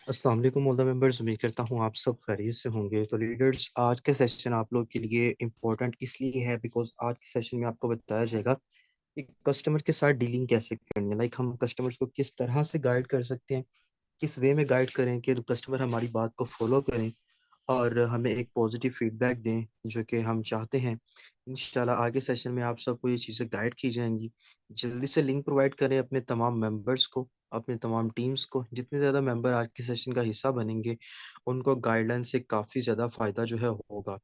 अस्सलाम वालेकुम all the members. उम्मीद करता हूँ आप सब खैरियत से होंगे। तो लीडर्स, आज का सेशन आप लोग के लिए इम्पोर्टेंट इसलिए है बिकॉज आज के सेशन में आपको बताया जाएगा कि कस्टमर के साथ डीलिंग कैसे करनी है। लाइक हम कस्टमर्स को किस तरह से गाइड कर सकते हैं, किस वे में गाइड करें कि कस्टमर हमारी बात को फॉलो करें और हमें एक पॉजिटिव फीडबैक दें जो कि हम चाहते हैं। इंशाल्लाह आगे सेशन में आप सबको ये चीज़ें गाइड की जाएंगी। जल्दी से लिंक प्रोवाइड करें अपने तमाम मेंबर्स को, अपने तमाम टीम्स को। जितने ज़्यादा मेंबर आज के सेशन का हिस्सा बनेंगे उनको गाइडलाइन से काफ़ी ज़्यादा फ़ायदा जो है होगा।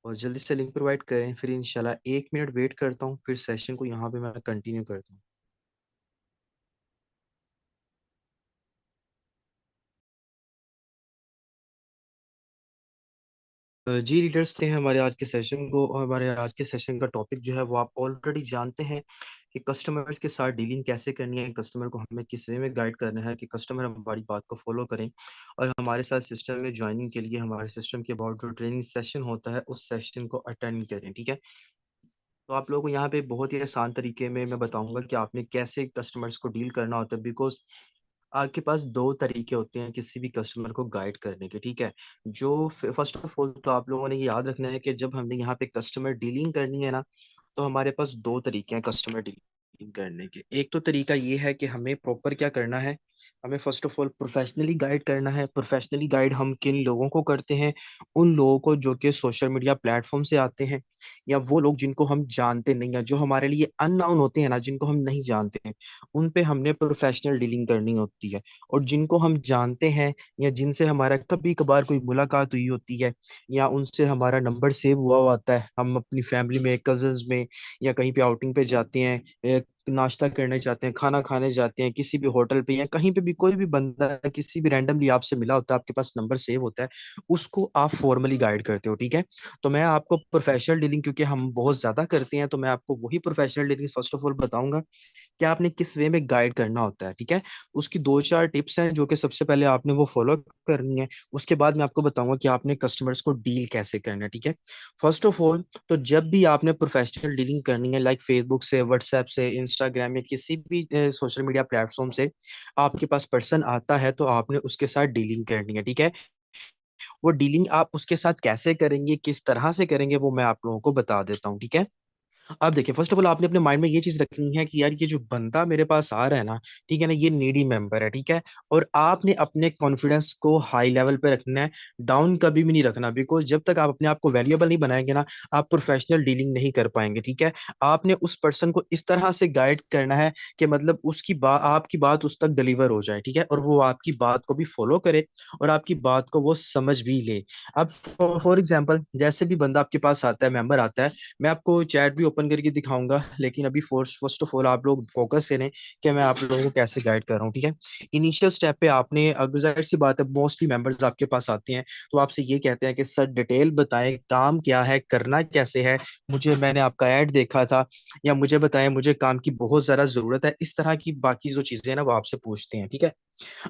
और जल्दी से लिंक प्रोवाइड करें। फिर इंशाल्लाह 1 मिनट वेट करता हूँ, फिर सेशन को यहाँ पे मैं कंटिन्यू करता हूँ। जी लीडर्स थे हमारे आज के सेशन को, और हमारे आज के सेशन का टॉपिक जो है वो आप ऑलरेडी जानते हैं कि कस्टमर्स के साथ डीलिंग कैसे करनी है, कस्टमर को हमें किस वे में गाइड करना है कि कस्टमर हमारी बात को फॉलो करें और हमारे साथ सिस्टम में ज्वाइनिंग के लिए हमारे सिस्टम के अबाउट जो ट्रेनिंग सेशन होता है उस सेशन को अटेंड करें। ठीक है, तो आप लोगों को यहाँ पे बहुत ही आसान तरीके में मैं बताऊंगा कि आपने कैसे कस्टमर्स को डील करना होता है। बिकॉज आपके पास दो तरीके होते हैं किसी भी कस्टमर को गाइड करने के। ठीक है, जो फर्स्ट ऑफ ऑल तो आप लोगों ने ये याद रखना है कि जब हमने यहाँ पे कस्टमर डीलिंग करनी है ना, तो हमारे पास दो तरीके हैं कस्टमर डीलिंग करने के। एक तो तरीका ये है कि हमें प्रॉपर क्या करना है, हमें first of all professionally guide करना है। प्रोफेशनली गाइड हम किन लोगों को करते हैं, उन लोगों को जो कि सोशल मीडिया प्लेटफॉर्म से आते हैं, या वो लोग जिनको हम जानते नहीं है, जो हमारे लिए अननोन होते हैं ना, जिनको हम नहीं जानते हैं, उन पे हमने प्रोफेशनल डीलिंग करनी होती है। और जिनको हम जानते हैं या जिनसे हमारा कभी कभार कोई मुलाकात हुई होती है या उनसे हमारा नंबर सेव हुआ होता है, हम अपनी फैमिली में, कजन्स में या कहीं पे आउटिंग पे जाते हैं, नाश्ता करने जाते हैं, खाना खाने जाते हैं किसी भी होटल पे, या कहीं पे भी कोई भी बंदा किसी भी रैंडमली आपसे मिला होता है, आपके पास नंबर सेव होता है, उसको आप फॉर्मली गाइड करते हो। ठीक है, तो मैं आपको प्रोफेशनल डीलिंग, क्योंकि हम बहुत ज्यादा करते हैं, तो मैं आपको वही professional dealing first of all बताऊंगा कि आपने किस वे में गाइड करना होता है। ठीक है, उसकी दो चार टिप्स हैं जो कि सबसे पहले आपने वो फॉलो करनी है। उसके बाद मैं आपको बताऊंगा कि आपने कस्टमर्स को डील कैसे करना है। ठीक है, फर्स्ट ऑफ ऑल तो जब भी आपने प्रोफेशनल डीलिंग करनी है, लाइक फेसबुक से, व्हाट्सएप से, इंस्टाग्राम या किसी भी सोशल मीडिया प्लेटफॉर्म से आपके पास पर्सन आता है, तो आपने उसके साथ डीलिंग करनी है। ठीक है, वो डीलिंग आप उसके साथ कैसे करेंगे, किस तरह से करेंगे, वो मैं आप लोगों को बता देता हूँ। ठीक है, अब देखिए, फर्स्ट ऑफ ऑल आपने अपने माइंड में ये चीज रखनी है कि यार ये जो बंदा मेरे पास आ रहा है ना, ठीक है ना, ये नीडी मेंबर है। ठीक है, और आपने अपने कॉन्फिडेंस को हाई लेवल पे रखना है, डाउन कभी भी नहीं रखना। बिकॉज जब तक आप अपने आप को वैल्यूएबल नहीं बनाएंगे ना, आप प्रोफेशनल डीलिंग नहीं कर पाएंगे। ठीक है, आपने उस पर्सन को इस तरह से गाइड करना है कि मतलब उसकी बात, आपकी बात उस तक डिलीवर हो जाए। ठीक है, और वो आपकी बात को भी फॉलो करे और आपकी बात को वो समझ भी ले। अब फॉर एग्जाम्पल, जैसे भी बंदा आपके पास आता है, मेंबर आता है, मैं आपको चैट भी ओपन करके दिखाऊंगा, लेकिन अभी फर्स्ट ऑफ ऑल आप लोग फोकस करें कि मैं आप लोगों को कैसे गाइड कर रहा हूँ। ठीक है, इनिशियल स्टेप पे आपने, अगर जाहिर सी बात है मोस्टली मेंबर्स आपके पास आते हैं तो आपसे ये कहते हैं कि सर डिटेल बताएं, काम क्या है, करना कैसे है, मुझे, मैंने आपका ऐड देखा था, या मुझे बताएं मुझे काम की बहुत ज्यादा जरूरत है। इस तरह की बाकी जो चीजें हैं ना वो आपसे पूछते हैं। ठीक है,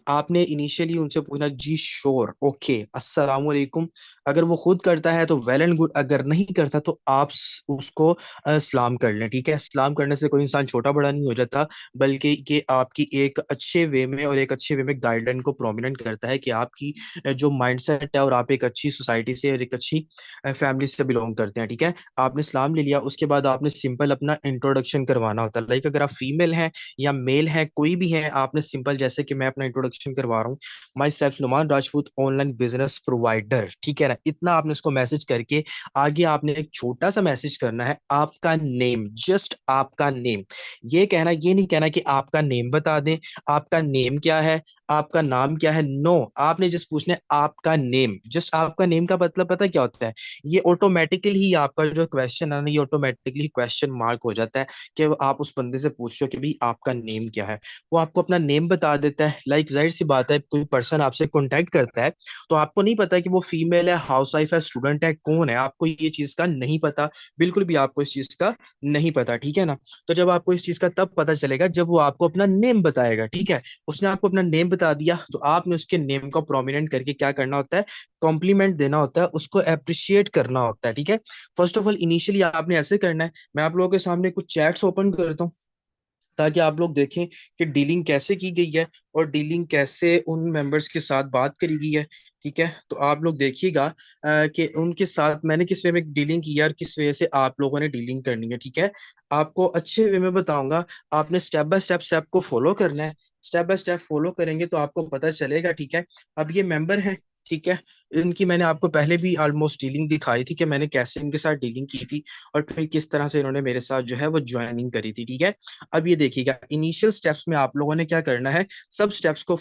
आपने इनिशियली उनसे पूछना, जी श्योर, ओके, अस्सलाम वालेकुम। अगर वो खुद करता है तो वेल एंड गुड, अगर नहीं करता तो आप उसको सलाम कर लें। ठीक है, सलाम करने से कोई इंसान छोटा बड़ा नहीं हो जाता, बल्कि ये आपकी एक अच्छे वे में और एक अच्छे वे में गाइडलाइन को प्रोमिनेंट करता है कि आपकी जो माइंडसेट है, और आप एक अच्छी सोसाइटी से और एक अच्छी फैमिली से बिलोंग करते हैं। ठीक है, आपने सलाम ले लिया, उसके बाद आपने सिंपल अपना इंट्रोडक्शन करवाना होता है। लाइक अगर आप फीमेल हैं या मेल है, कोई भी है, आपने सिंपल, जैसे कि मैं अपना इंट्रोडक्शन करवा रहा हूँ, my self Numan Rajput, online business provider. ठीक है ना, इतना आपने उसको मैसेज करके आगे आपने एक छोटा सा मैसेज करना है, आपका नेम, जस्ट आपका नेम। ये कहना, ये नहीं कहना कि आपका नेम बता दें, आपका नेम क्या है, आपका नाम क्या है, नो, आपने जस्ट पूछना है आपका नेम। जस्ट आपका नेम का मतलब पता है क्या होता है, ये ऑटोमेटिकली ही आपका जो क्वेश्चन है ना, ये ऑटोमेटिकली क्वेश्चन मार्क हो जाता है कि आप उस बंदे से पूछ रहे हो कि भाई आपका नेम क्या है। वो आपको अपना नेम बता देता है। लाइक जाहिर सी बात है, कोई पर्सन आपसे कांटेक्ट करता है तो आपको नहीं पता कि वो फीमेल है, हाउस वाइफ है, स्टूडेंट है, कौन है, आपको ये चीज का नहीं पता। बिल्कुल भी आपको इस चीज का नहीं पता। ठीक है ना, तो जब आपको इस चीज का तब पता चलेगा जब वो आपको अपना नेम बताएगा। ठीक है, उसने आपको अपना नेम बता दिया तो आपने उसके नेम को प्रोमिनेंट करके क्या करना होता है, कॉम्प्लीमेंट देना होता है, उसको अप्रिशिएट करना होता है। ठीक है, फर्स्ट ऑफ ऑल इनिशियली आपने ऐसे करना है। मैं आप लोगों के सामने कुछ चैट्स ओपन करता हूँ, ताकि आप लोग देखें कि डीलिंग कैसे की गई है और डीलिंग कैसे उन मेंबर्स के साथ बात करी गई है। ठीक है, तो आप लोग देखिएगा कि उनके साथ मैंने किस वे में डीलिंग की है और किस वे से आप लोगों ने डीलिंग करनी है। ठीक है, आपको अच्छे वे में बताऊंगा। आपने स्टेप बाय स्टेप स्टेप को फॉलो करना है। स्टेप बाय स्टेप फॉलो करेंगे तो आपको पता चलेगा। ठीक है, अब ये मेंबर हैं। ठीक है, इनकी मैंने आपको पहले भी ऑलमोस्ट डीलिंग दिखाई थी कि मैंने कैसे इनके साथ डीलिंग की थी और फिर किस तरह से इन्होंने मेरे साथ जो है वो ज्वाइनिंग करी थी। ठीक है, अब ये देखिएगा, इनिशियल स्टेप्स में आप लोगों ने क्या करना है, सब स्टेप्स को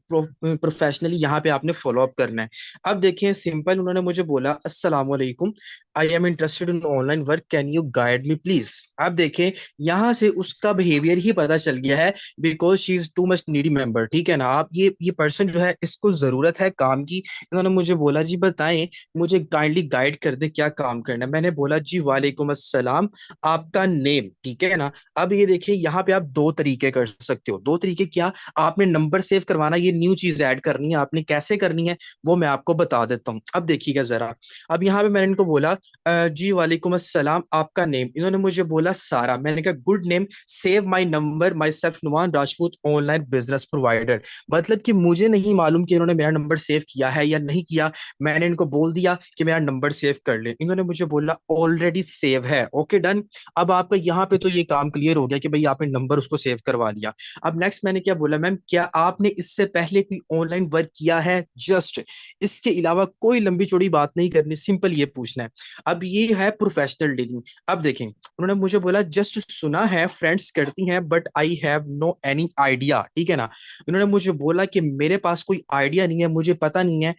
प्रोफेशनली यहाँ पे आपने फॉलो अप करना है। अब देखिए, सिंपल उन्होंने मुझे बोला, अस्सलाम वालेकुम, I am interested in online work, can you guide me please. अब देखें, यहाँ से उसका बिहेवियर ही पता चल गया है, because she is too much needy member. ठीक है ना, आप ये पर्सन जो है इसको जरूरत है काम की। इन्होंने मुझे बोला, जी बताएं, मुझे काइंडली गाइड कर दे क्या काम करना है। मैंने बोला, जी वालेकुम अस्सलाम, आपका नेम। ठीक है ना, अब ये देखिए, यहाँ पे आप दो तरीके कर सकते हो। दो तरीके क्या, आपने नंबर सेव करवाना, ये न्यू चीज ऐड करनी है, आपने कैसे करनी है वो मैं आपको बता देता हूँ। अब देखिएगा जरा, अब यहाँ पे मैंने इनको बोला, जी वालेकुम अस्सलाम, आपका नेम। इन्होंने मुझे बोला सारा। मैंने कहा, good name, save my number, my self Numan Rajput, online business provider. मतलब कि मुझे नहीं मालूम कि इन्होंने मेरा नंबर सेव किया है या नहीं किया। मैंने इनको बोल दिया कि मेरा नंबर सेव कर ले। इन्होंने मुझे बोला ऑलरेडी सेव है, ओके डन। अब आपका यहाँ पे तो ये काम क्लियर हो गया कि भाई आपने नंबर उसको सेव करवा लिया। अब नेक्स्ट मैंने क्या बोला, मैम क्या आपने इससे पहले कोई ऑनलाइन वर्क किया है, जस्ट इसके अलावा कोई लंबी चौड़ी बात नहीं करनी, सिंपल ये पूछना है। अब ये है प्रोफेशनल डीलिंग। अब देखें, उन्होंने मुझे बोला, जस्ट सुना है फ्रेंड्स करती हैं but I have no any idea. ठीक है ना, इन्होंने मुझे बोला कि मेरे पास कोई आइडिया नहीं है, मुझे पता नहीं है,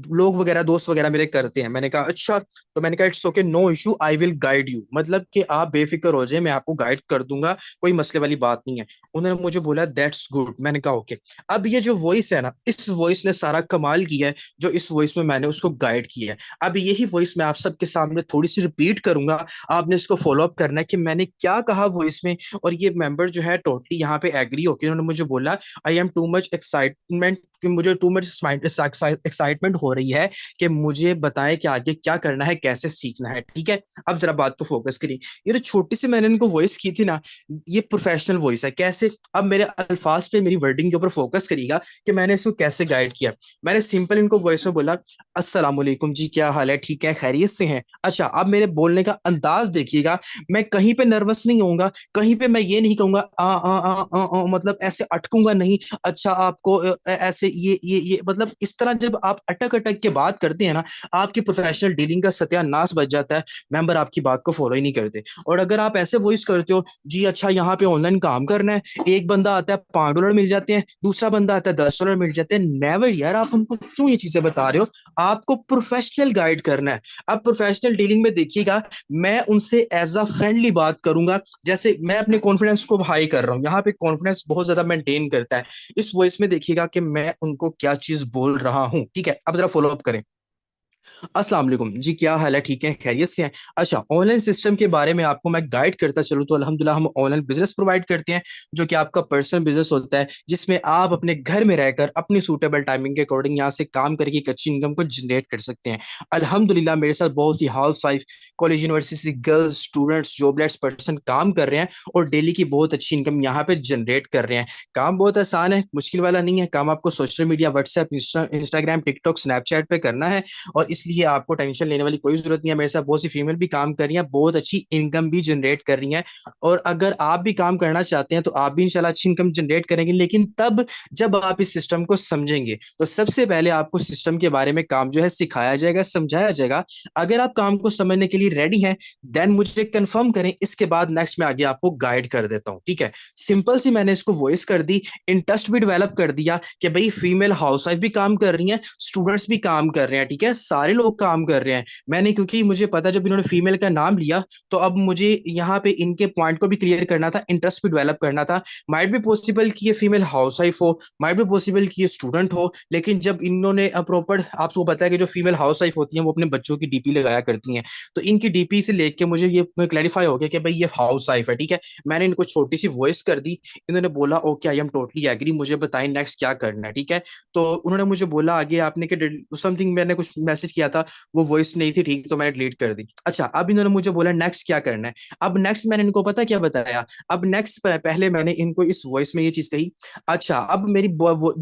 लोग वगैरह दोस्त वगैरह मेरे करते हैं। मैंने कहा अच्छा, तो मैंने कहा it's okay, no issue, I will guide you. मतलब कि आप बेफिक्र हो जाए, मैं आपको गाइड कर दूंगा, कोई मसले वाली बात नहीं है। उन्होंने मुझे बोला दैट्स गुड। मैंने कहा ओके। अब ये जो वॉइस है ना, इस वॉइस ने सारा कमाल किया है, जो इस वॉइस में मैंने उसको गाइड किया है। अब यही वॉइस मैं आप सबके सामने थोड़ी सी रिपीट करूंगा, आपने इसको फॉलो अप करना है कि मैंने क्या कहा वॉइस में। और ये मेंबर जो है टोटली यहाँ पे एग्री होकर उन्होंने मुझे बोला, I am too much excitement, कि मुझे टू मच एक्साइटमेंट हो रही है कि मुझे बताएं कि आगे क्या करना है, कैसे सीखना है। ठीक है, अब जरा बात को फोकस करिए। ये जो छोटी सी मैंने इनको वॉइस की थी ना, ये प्रोफेशनल वॉइस है। कैसे, अब मेरे अल्फाज पे, मेरी वर्डिंग के ऊपर फोकस करिएगा कि मैंने इसको कैसे गाइड किया। मैंने सिंपल इनको वॉइस में बोला, अस्सलाम वालेकुम जी, क्या हाल है, ठीक है, खैरियत से हैं। अच्छा, अब मेरे बोलने का अंदाज देखिएगा, मैं कहीं पे नर्वस नहीं होऊंगा, कहीं पे मैं ये नहीं कहूंगा मतलब ऐसे अटकूंगा नहीं। अच्छा, आपको ऐसे ये मतलब इस तरह जब आप अटक अटक के बात करते हैं ना, आपकी प्रोफेशनल डीलिंग का सत्यानाश बच जाता है। मेंबर आपकी बात को फॉलो ही नहीं करते। और अगर आप ऐसे वॉइस करते हो, जी अच्छा यहाँ पे ऑनलाइन काम करना है, एक बंदा आता है $5 मिल जाते हैं, दूसरा बंदा आता है $10 मिल जाते हैं, नेवर यार, आप उनको क्यों ये चीजें बता रहे हो। आपको प्रोफेशनल गाइड करना है। अब प्रोफेशनल डीलिंग में देखिएगा, मैं उनसे एज अ फ्रेंडली बात करूंगा, जैसे मैं अपने कॉन्फिडेंस को हाई कर रहा हूँ। यहाँ पे कॉन्फिडेंस बहुत ज्यादा मेंटेन करता है। इस वॉइस में देखिएगा कि मैं उनको क्या चीज बोल रहा हूँ। ठीक है, अब जरा फॉलो अप करें। अस्सलाम वालेकुम जी, क्या हाल है, ठीक है, खैरियत से हैं। अच्छा, ऑनलाइन सिस्टम के बारे में आपको मैं गाइड करता चलूँ तो अल्हम्दुलिल्लाह हम ऑनलाइन बिजनेस प्रोवाइड करते हैं, जो कि आपका पर्सनल बिजनेस होता है, जिसमें आप अपने घर में रहकर अपनी सूटेबल टाइमिंग के अकॉर्डिंग यहाँ से काम करके एक अच्छी इनकम को जनरेट कर सकते हैं। अल्हम्दुलिल्लाह मेरे साथ बहुत सी house wife, college university girls, students, jobless person काम कर रहे हैं और डेली की बहुत अच्छी इनकम यहाँ पे जनरेट कर रहे हैं। काम बहुत आसान है, मुश्किल वाला नहीं है। काम आपको social media, WhatsApp, Instagram, TikTok, Snapchat पे करना है, और इसलिए आपको टेंशन लेने वाली कोई जरूरत नहीं है। मेरे साथ बहुत सी फीमेल भी काम कर रही हैं, बहुत अच्छी इनकम भी जनरेट कर रही हैं। और अगर आप भी काम करना चाहते हैं तो आप भी इंशाल्लाह अच्छी इनकम जनरेट करेंगे, लेकिन तब जब आप इस सिस्टम को समझेंगे। तो सबसे पहले आपको सिस्टम के बारे में काम जो है सिखाया जाएगा, समझाया जाएगा। अगर आप काम को समझने के लिए रेडी हैं, देन मुझे कंफर्म करें, इसके बाद नेक्स्ट में आगे आपको गाइड कर देता हूं। ठीक है, सिंपल सी मैंने इसको वॉइस कर दी, इंटरेस्ट भी डेवलप कर दिया कि भाई फीमेल हाउस वाइफ भी काम कर रही हैं, स्टूडेंट्स भी काम कर रहे हैं। ठीक है, सारे लोग काम कर रहे हैं। मैंने, क्योंकि मुझे पता जब इन्होंने फीमेल का नाम लिया, तो अब मुझे यहाँ पे इनके पॉइंट को भी क्लियर करना था, इंटरेस्ट भी डेवलप करना था। माइट भी पॉसिबल कि ये फीमेल हाउस वाइफ हो, माइट भी पॉसिबल कि ये स्टूडेंट हो, लेकिन जब इन्होंने प्रॉपर, आपको पता है कि जो फीमेल हाउस वाइफ होती हैं वो अपने बच्चों की डीपी लगाया करती हैं, तो इनकी डीपी से लेके मुझे ये क्लैरिफाई हो गया कि भाई ये हाउस वाइफ है। ठीक है, मैंने इनको छोटी सी वॉइस कर दी, इन्होंने बोला okay, I am totally agree, मुझे बताएं नेक्स्ट क्या करना है। ठीक है, तो उन्होंने मुझे बोला आगे आपने कि समथिंग, मैंने कुछ मैसेज मैसेज किया था वो वॉइस नहीं थी ठीक, तो मैंने डिलीट कर दी। अच्छा, अब इन्होंने मुझे बोला नेक्स्ट क्या करना है। अब नेक्स्ट मैंने इनको पता क्या बताया, अब नेक्स्ट पहले मैंने इनको इस वॉइस में ये चीज कही। अच्छा, अब मेरी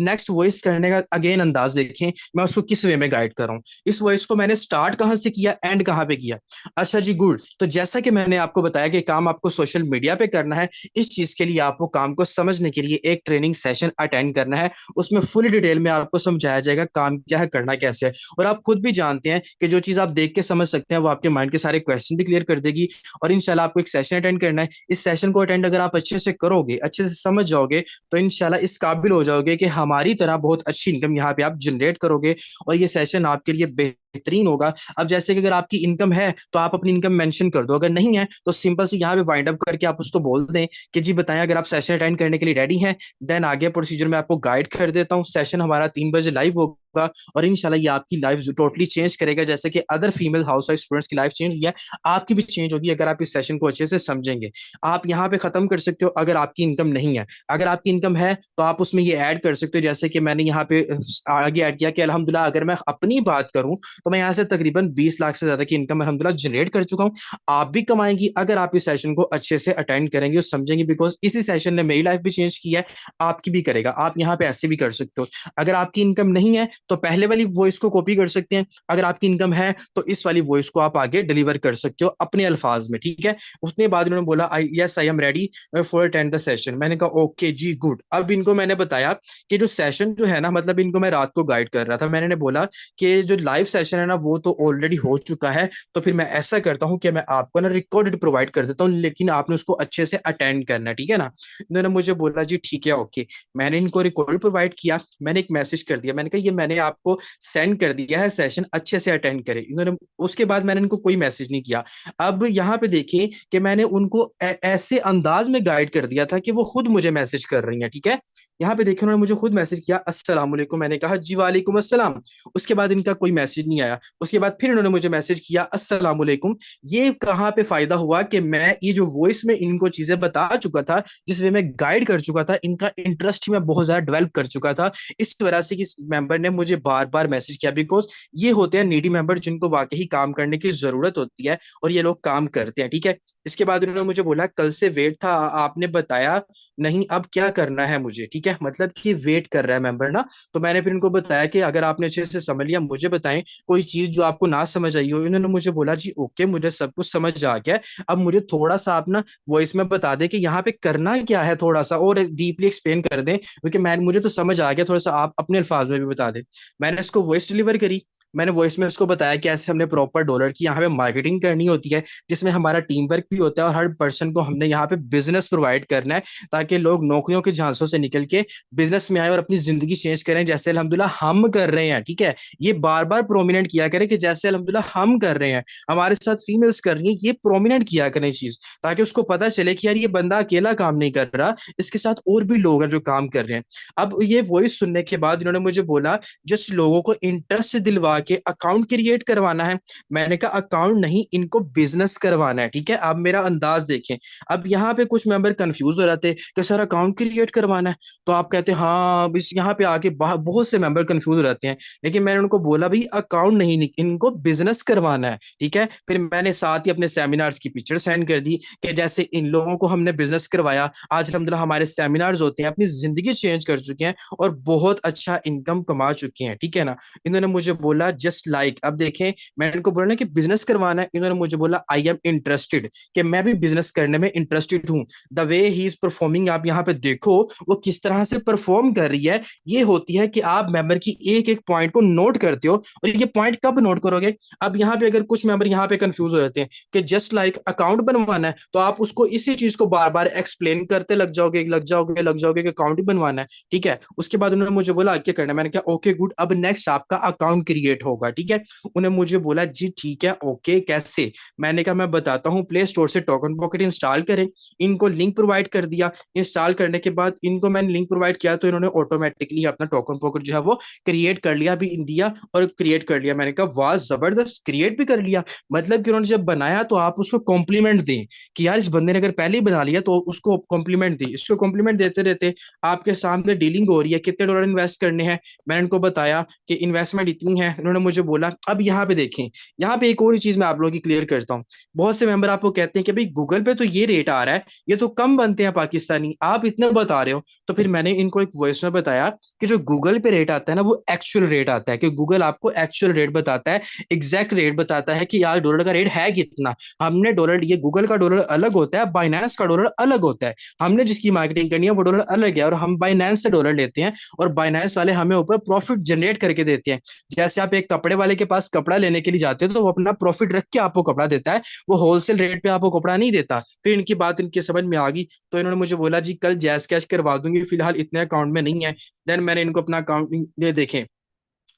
नेक्स्ट वॉइस करने का अगेन अंदाज देखें, मैं उसको किस वे में गाइड कर रहा हूँ। इस वॉइस को मैंने स्टार्ट कहाँ से किया, एंड कहाँ पे किया। अच्छा जी, गुड। तो जैसा कि मैंने आपको बताया कि काम आपको सोशल मीडिया पे करना है, इस चीज के लिए आपको काम को समझने के लिए एक ट्रेनिंग सेशन अटेंड करना है। उसमें फुल डिटेल में आपको समझाया जाएगा काम क्या है, करना कैसे है। और आप खुद भी जानते हैं कि जो चीज आप देख के समझ सकते हैं वो आपके माइंड के सारे क्वेश्चन भी क्लियर कर देगी। और इंशाल्लाह आपको एक सेशन अटेंड करना है। इस सेशन को अटेंड अगर आप अच्छे से करोगे, अच्छे से समझ जाओगे, तो इंशाल्लाह इस काबिल हो जाओगे कि हमारी तरह बहुत अच्छी इनकम यहाँ पे आप जनरेट करोगे। और ये सेशन आपके लिए बेहतरीन होगा। अब जैसे कि अगर आपकी इनकम है तो आप अपनी इनकम मेंशन कर दो, अगर नहीं है तो सिंपल से यहाँ पे वाइंड अप करके आप उसको बोल दें कि जी बताएं अगर आप सेशन अटेंड करने के लिए रेडी हैं। देन आगे प्रोसीजर में आपको गाइड कर देता हूँ। सेशन हमारा 3 बजे लाइव होगा और इंशाल्लाह ये आपकी लाइफ टोटली चेंज करेगा। जैसे कि other female house wife students की लाइफ चेंज हुई है, आपकी भी चेंज होगी अगर आप इस सेशन को अच्छे से समझेंगे। आप यहाँ पे खत्म कर सकते हो अगर आपकी इनकम नहीं है। अगर आपकी इनकम है तो आप उसमें ये ऐड कर सकते हो, जैसे कि मैंने यहाँ पे आगे ऐड किया कि अल्हम्दुलिल्लाह अगर मैं अपनी बात करूं तो मैं यहाँ से तकरीबन 20 लाख से ज्यादा की इनकम अल्हम्दुलिल्लाह जनरेट कर चुका हूँ। आप भी कमाएंगी अगर आप इस सेशन को अच्छे से अटेंड करेंगे और समझेंगे, बिकॉज इसी सेशन ने मेरी लाइफ भी चेंज की है, आपकी भी करेगा। आप यहाँ पे ऐसे भी कर सकते हो। अगर आपकी इनकम नहीं है तो पहले वाली वॉइस को कॉपी कर सकते हैं, अगर आपकी इनकम है तो इस वाली वॉइस को आप आगे डिलीवर कर सकते हो अपने अल्फाज में, ठीक है। उसने बाद उन्होंने बोला yes I am ready for attend the session. मैंने कहा ओके जी, गुड। अब इनको मैंने बताया कि जो सेशन जो है ना, मतलब इनको मैं रात को गाइड कर रहा था, मैंने बोला कि जो लाइव सेशन है ना वो तो ऑलरेडी हो चुका है, तो फिर मैं ऐसा करता हूँ कि मैं आपको ना रिकॉर्डेड प्रोवाइड कर देता हूँ, लेकिन आपने उसको अच्छे से अटेंड करना है, ठीक है ना। इन्होंने मुझे बोला जी ठीक है, ओके। मैंने इनको रिकॉर्डेड प्रोवाइड किया, मैंने एक मैसेज कर दिया, मैंने कहा ये मैंने आपको सेंड कर दिया है, सेशन अच्छे से अटेंड करें। इन्होंने उसके बाद मैंने इनको कोई मैसेज नहीं किया। अब यहाँ पे देखिए कि मैंने उनको ऐसे अंदाज में गाइड कर दिया था कि वो खुद मुझे मैसेज कर रही हैं, ठीक है। यहाँ पे देखिए उन्होंने मुझे खुद मैसेज किया अस्सलाम वालेकुम, मैंने कहा जी वालेकुम अस्सलाम। उसके बाद इनका कोई मैसेज नहीं आया। उसके बाद फिर इन्होंने मुझे मैसेज किया अस्सलाम वालेकुम। ये कहाँ पे फायदा हुआ कि मैं ये जो वॉइस में इनको चीजें बता चुका था, जिस वे में गाइड कर चुका था, इनका इंटरेस्ट ही मैं बहुत ज्यादा डेवलप कर चुका था। इस वजह से कि मेंबर ने मुझे बार बार मैसेज किया, बिकॉज ये होते हैं नीडी मेंबर जिनको वाकई काम करने की जरूरत होती है और ये लोग काम करते हैं, ठीक है। इसके बाद उन्होंने मुझे बोला कल से वेट था, आपने बताया नहीं, अब क्या करना है मुझे, ठीक है। मतलब कि वेट कर रहा है मेंबर ना। तो मैंने फिर इनको बताया कि अगर आपने अच्छे से समझ लिया मुझे बताएं, कोई चीज जो आपको ना समझ आई हो। इन्होंने मुझे बोला जी ओके, मुझे सब कुछ समझ आ गया। अब मुझे थोड़ा सा आप ना वॉइस में बता दें कि यहाँ पे करना क्या है, थोड़ा सा और डीपली एक्सप्लेन कर दें, क्योंकि मैं मुझे तो समझ आ गया, थोड़ा सा आप अपने अल्फाज में भी बता दें। मैंने इसको वॉइस डिलीवर करी। मैंने वॉइस में उसको बताया कि ऐसे हमने प्रॉपर डॉलर की यहाँ पे मार्केटिंग करनी होती है, जिसमें हमारा टीम वर्क भी होता है और हर पर्सन को हमने यहाँ पे बिजनेस प्रोवाइड करना है, ताकि लोग नौकरियों के झांसों से निकल के बिजनेस में आए और अपनी जिंदगी चेंज करें, जैसे अल्हम्दुलिल्लाह हम कर रहे हैं, ठीक है। ये बार बार प्रोमिनेंट किया करें कि जैसे अल्हम्दुलिल्लाह हम कर रहे हैं, हमारे साथ फीमेल्स कर रही हैं, ये प्रोमिनेंट किया करें चीज, ताकि उसको पता चले कि यार ये बंदा अकेला काम नहीं कर रहा, इसके साथ और भी लोग हैं जो काम कर रहे हैं। अब ये वॉइस सुनने के बाद इन्होंने मुझे बोला जिस लोगों को इंटरेस्ट दिलवा के अकाउंट क्रिएट करवाना है। मैंने कहा अकाउंट नहीं, इनको बिजनेस करवाना है, ठीक है। अब मेरा अंदाज देखें। अब यहाँ पे कुछ मेंबर कंफ्यूज हो रहे थे कि सर अकाउंट क्रिएट करवाना है, तो आप कहते हैं हाँ, इस यहाँ पे आके बहुत से मेंबर कंफ्यूज रहते हैं। लेकिन मैंने उनको बोला भाई अकाउंट नहीं, इनको बिजनेस करवाना है, ठीक है। फिर मैंने साथ ही अपने सेमिनार्स की पिक्चर सेंड कर दी कि जैसे इन लोगों को हमने बिजनेस करवाया, आज अल्हम्दुलिल्लाह हमारे सेमिनार्स होते हैं, अपनी जिंदगी चेंज कर चुके हैं और बहुत अच्छा इनकम कमा चुके हैं, ठीक है ना। इन्होंने मुझे बोला जस्ट लाइक, अब देखें मैंने इनको बोला कि बिजनेस करवाना है, इन्होंने मुझे बोला आई एम इंटरेस्टेड, कि मैं भी बिजनेस करने में इंटरेस्टेड हूँ। The way he is performing, आप यहाँ पे देखो वो किस तरह से परफॉर्म कर रही है। ये होती है कि आप मेंबर की एक एक पॉइंट को नोट करते हो, और ये पॉइंट कब नोट करोगे। अब यहाँ पे अगर कुछ मेंबर यहाँ पे कंफ्यूज हो जाते हैं कि जस्ट लाइक अकाउंट बनवाना है, तो आप उसको इसी चीज को बार बार एक्सप्लेन करते लग जाओगे कि अकाउंट बनवाना है, ठीक है। उसके बाद उन्होंने मुझे बोला क्या करना है। मैंने कहा ओके गुड, अब नेक्स्ट आपका अकाउंट क्रिएट होगा, ठीक है। उन्हें मुझे बोला जी ठीक है, ओके कैसे। मैंने कहा मैं बताता हूँ, प्ले स्टोर से टोकन पॉकेट इंस्टॉल करें। इनको लिंक प्रोवाइड कर दिया। इंस्टॉल करने के बाद इनको मैंने लिंक प्रोवाइड किया तो इन्होंने ऑटोमेटिकली अपना टोकन पॉकेट जो है वो क्रिएट कर लिया, अभी दिया और क्रिएट कर लिया। मैंने कहा वाह जबरदस्त, क्रिएट भी कर लिया। मतलब कि उन्होंने जब बनाया तो आप उसको कॉम्प्लीमेंट दें कि यार इस बंदे ने अगर पहले ही बना लिया तो उसको कॉम्प्लीमेंट दें। इसको कॉम्प्लीमेंट देते रहते आपके सामने डीलिंग हो रही है, कितने डॉलर इन्वेस्ट करने हैं। मैंने उनको बताया कि इन्वेस्टमेंट इतनी है। इन्होंने मुझे बोला अब यहाँ पे देखें, यहाँ पे एक और ही चीज मैं आप लोगों की क्लियर करता हूँ। बहुत से मेंबर आपको कहते हैं कि भाई गूगल पे तो ये रेट आ रहा है, ये तो कम बनते हैं पाकिस्तानी, आप इतने बता रहे हो। तो फिर मैंने इनको एक वॉइस में बताया कि जो गूगल पे रेट आता है ना वो एक्चुअल रेट आता है, कि गूगल आपको एक्चुअल रेट बताता है, एग्जैक्ट रेट बताता है कि यार डॉलर का रेट है कितना। हमने डॉलर, ये गूगल का डॉलर अलग होता है, बाइनेंस का डॉलर अलग होता है। हमने जिसकी मार्केटिंग करनी है वो डॉलर अलग है, और हम बाइनेंस से डॉलर लेते हैं, और बाइनेंस वाले हमें ऊपर प्रॉफिट जनरेट करके देते हैं। जैसे आप एक कपड़े वाले के पास कपड़ा लेने के लिए जाते हो तो वो अपना प्रॉफिट रख के आपको कपड़ा देता है, वो होलसेल रेट पे आपको कपड़ा नहीं देता। फिर इनकी बात इनके समझ में आ गई, तो इन्होंने मुझे बोला जी कल जैस कैश करवा दूंगी, फिलहाल इतने अकाउंट में नहीं है। देन मैंने इनको अपना अकाउंट दे देखें।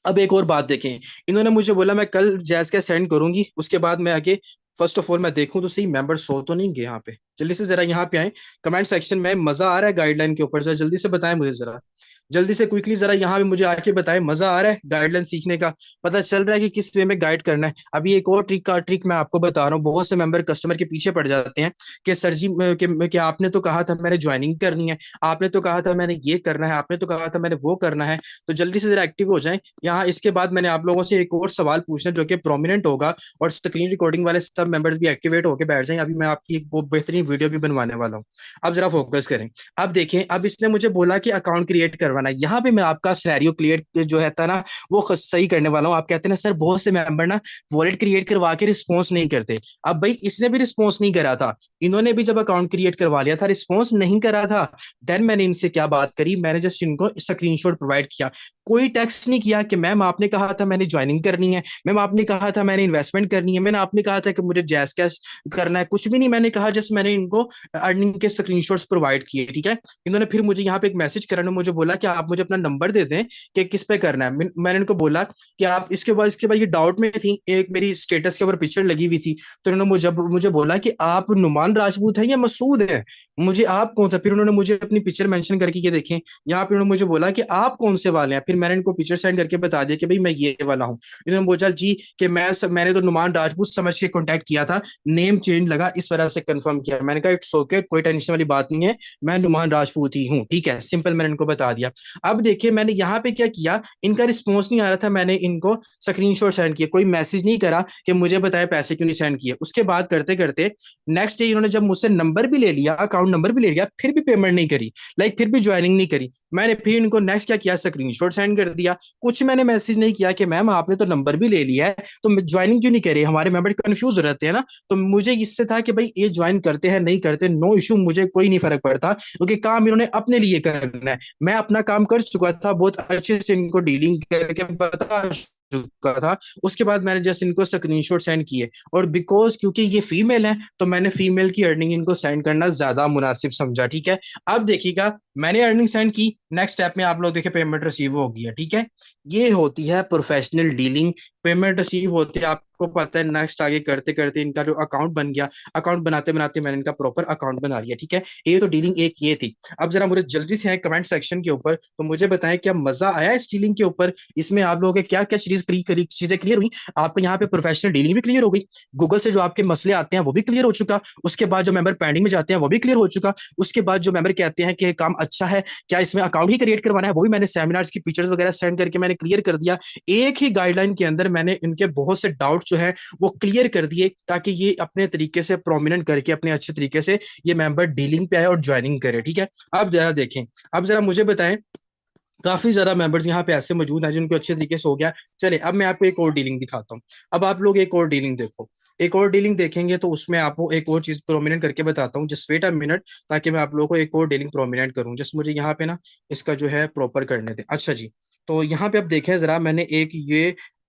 अब एक और बात देखें, इन्होंने मुझे बोला मैं कल जैस कैश सेंड करूंगी, उसके बाद मैं आके फर्स्ट ऑफ ऑल मैं देखूं तो सही मेंबर सो तो नहीं गए यहाँ पे। जल्दी से जरा यहाँ पे आए, कमेंट सेक्शन में मजा आ रहा है गाइडलाइन के ऊपर, जरा जल्दी से बताएं मुझे, जरा जल्दी से क्विकली जरा यहाँ पे मुझे आके बताएं मजा आ रहा है गाइडलाइन सीखने का, पता चल रहा है कि किस वे में गाइड करना है। अभी एक और ट्रिक मैं आपको बता रहा हूँ, बहुत से मेंबर कस्टमर के पीछे पड़ जाते हैं कि सर जी कि आपने तो कहा था मैंने ज्वाइनिंग करनी है, आपने तो कहा था मैंने ये करना है, आपने तो कहा था मैंने वो करना है। तो जल्दी से जरा एक्टिव हो जाएं यहाँ। इसके बाद मैंने आप लोगों से एक और सवाल पूछना है जो कि प्रोमिनेंट होगा, और स्क्रीन रिकॉर्डिंग वाले सब मेंबर्स भी एक्टिवेट होकर बैठ जाएं। अभी मैं आपकी एक बहुत बेहतरीन वीडियो भी बनवाने वाला हूँ, अब जरा फोकस करें। अब देखें, अब इसने मुझे बोला कि अकाउंट क्रिएट करवाना है, यहाँ पे मैं आपका सिनेरियो क्रिएट जो है था ना वो सही करने वाला हूँ। आप कहते हैं ना सर बहुत से मेंबर ना वॉलेट क्रिएट करवा के रिस्पॉन्स नहीं करते, अब भाई इसने भी रिस्पॉन्स नहीं करा था, इन्होंने भी जब अकाउंट क्रिएट करवा लिया था रिस्पॉन्स नहीं करा था। देन मैंने इनसे क्या बात करी, मैंने जस्ट इनको स्क्रीनशॉट प्रोवाइड किया, कोई टेक्स्ट नहीं किया कि मैम आपने कहा था मैंने ज्वाइनिंग करनी है, मैम आपने कहा था मैंने इन्वेस्टमेंट करनी है, मैंने आपने कहा था कि मुझे जैस कैश करना है, कुछ भी नहीं मैंने कहा, जस्ट मैंने इनको अर्निंग के स्क्रीनशॉट्स प्रोवाइड किए, ठीक है। इन्होंने फिर मुझे यहाँ पे एक मैसेज करा, मुझे बोला कि आप मुझे अपना नंबर दे दें कि किस पे करना है। मैंने इनको बोला कि आप इसके बाद ये डाउट में थी, एक मेरी स्टेटस के ऊपर पिक्चर लगी हुई थी, तो इन्होंने मुझे बोला कि आप नुमान राजपूत है या मसूद है, मुझे आप कौन था। फिर उन्होंने मुझे अपनी पिक्चर मेंशन करके ये देखें, यहाँ पे उन्होंने मुझे बोला कि आप कौन से वाले हैं। फिर मैंने इनको पिक्चर सेंड करके बता दिया कि भाई मैं ये वाला हूँ। इन्होंने बोला जी कि मैंने तो नुमान राजपूत समझ के कॉन्टेक्ट किया था, नेम चेंज लगा इस वजह से कंफर्म किया। मैंने कहा इट्स ओके, कोई टेंशन वाली बात नहीं है, मैं नुमान राजपूत ही हूँ, ठीक है, सिंपल, मैंने इनको बता दिया। अब देखिए मैंने यहाँ पे क्या किया, इनका रिस्पॉन्स नहीं आ रहा था, मैंने इनको स्क्रीनशॉट सेंड किया, कोई मैसेज नहीं करा कि मुझे बताए पैसे क्यों नहीं सेंड किए। उसके बाद करते करते नेक्स्ट डे इन्होंने जब मुझसे नंबर भी ले लिया, अकाउंट नंबर भी ले लिया, फिर भी पेमेंट नहीं करी, लाइक फिर भी ज्वाइनिंग नहीं करी। मैंने फिर इनको नेक्स्ट क्या किया, स्क्रीनशॉट सेंड कर दिया, कुछ मैंने मैसेज नहीं किया कि मैम आपने तो नंबर भी ले लिया है तो ज्वाइनिंग क्यों नहीं करी। हमारे मेंबर कंफ्यूज हो रहते हैं ना, तो मुझे इससे था कि भाई ये ज्वाइन करते हैं नहीं करते नो इशू, मुझे कोई नहीं फर्क पड़ता, क्योंकि काम इन्होंने अपने लिए करना है। मैं अपना काम कर चुका था, बहुत अच्छे से इनको डीलिंग करके बता चुका था। उसके बाद मैंने जस्ट इनको स्क्रीनशॉट सेंड किए, और बिकॉज क्योंकि ये फीमेल है तो मैंने फीमेल की अर्निंग इनको सेंड करना ज्यादा मुनासिब समझा, ठीक है। अब देखिएगा मैंने अर्निंग सेंड की, नेक्स्ट स्टेप में आप लोग देखे पेमेंट रिसीव हो गई है, ठीक है। ये होती है प्रोफेशनल डीलिंग, पेमेंट रिसीव होती है, आपको पता है। नेक्स्ट आगे करते करते इनका जो अकाउंट बन गया, अकाउंट बनाते बनाते मैंने इनका प्रॉपर अकाउंट बना लिया, ठीक है। ये तो डीलिंग एक ये थी। अब जरा मुझे जल्दी से है कमेंट सेक्शन के ऊपर, तो मुझे बताएं क्या मजा आया इस डीलिंग के ऊपर, इसमें आप लोगों के क्या क्या चीजें क्लियर हुई। आपको यहाँ पे प्रोफेशनल डीलिंग भी क्लियर हो गई, गूगल से जो आपके मसले आते हैं वो भी क्लियर हो चुका, उसके बाद जो मेंबर पेंडिंग में जाते हैं वो भी क्लियर हो चुका, उसके बाद जो मेंबर कहते हैं कि काम अच्छा है, क्या इसमें अकाउंट ही क्रिएट करवाना है, वो भी मैंने सेमिनार्स की पिक्चर्स वगैरह सेंड करके मैंने क्लियर कर दिया। एक ही गाइडलाइन के अंदर मैंने इनके बहुत से डाउट जो है वो क्लियर कर दिए, ताकि ये अपने तरीके से प्रोमिनेंट करके अपने अच्छे तरीके से ये मेंबर डीलिंग पे आए और ज्वाइनिंग करे, ठीक है। अब जरा देखें, अब जरा मुझे बताएं, काफी ज्यादा मेंबर्स यहाँ पे ऐसे मौजूद हैं जिनको अच्छे तरीके से हो गया। चले अब मैं आपको एक और डीलिंग दिखाता हूँ। अब आप लोग एक और डीलिंग देखो, एक और डीलिंग देखेंगे तो उसमें आपको एक और चीज प्रोमिनेंट करके बताता हूँ, जस्ट वेट अ मिनट, ताकि मैं आप लोगों को एक और डीलिंग प्रोमिनेंट करूँ। जस्ट मुझे यहाँ पे ना इसका जो है प्रॉपर करने दें। अच्छा जी, तो यहाँ पे आप देखें जरा, मैंने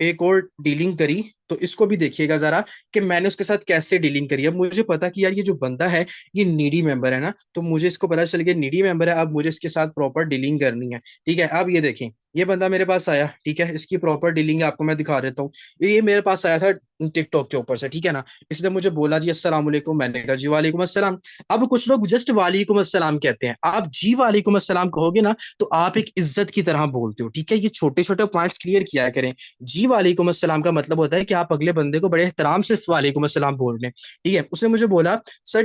एक और डीलिंग करी, तो इसको भी देखिएगा जरा कि मैंने उसके साथ कैसे डीलिंग करी है। मुझे पता कि यार ये जो बंदा है ये नीडी मेंबर है ना, तो मुझे इसको पता चल गया नीडी मेंबर है, अब मुझे इसके साथ प्रॉपर डीलिंग करनी है, ठीक है। अब ये देखें, ये बंदा मेरे पास आया, ठीक है, इसकी प्रॉपर डीलिंग आपको मैं दिखा देता हूँ। ये मेरे पास आया था टिकटॉक के ऊपर से, ठीक है ना। इसने मुझे बोला जी अस्सलाम वालेकुम, मैंने कहा जी वालेकुम अस्सलाम। अब कुछ लोग जस्ट वालेकुम अस्सलाम कहते हैं, आप जी वालेकुम अस्सलाम कहोगे ना तो आप एक इज्जत की तरह बोलते हो, ठीक है। ये छोटे छोटे पॉइंट्स क्लियर किया करें। जी वालेकुम अस्सलाम का मतलब होता है कि आप अगले बंदे को बड़े एहतराम से वालेकुम अस्सलाम बोल रहे हैं, ठीक है। उसने मुझे बोला सर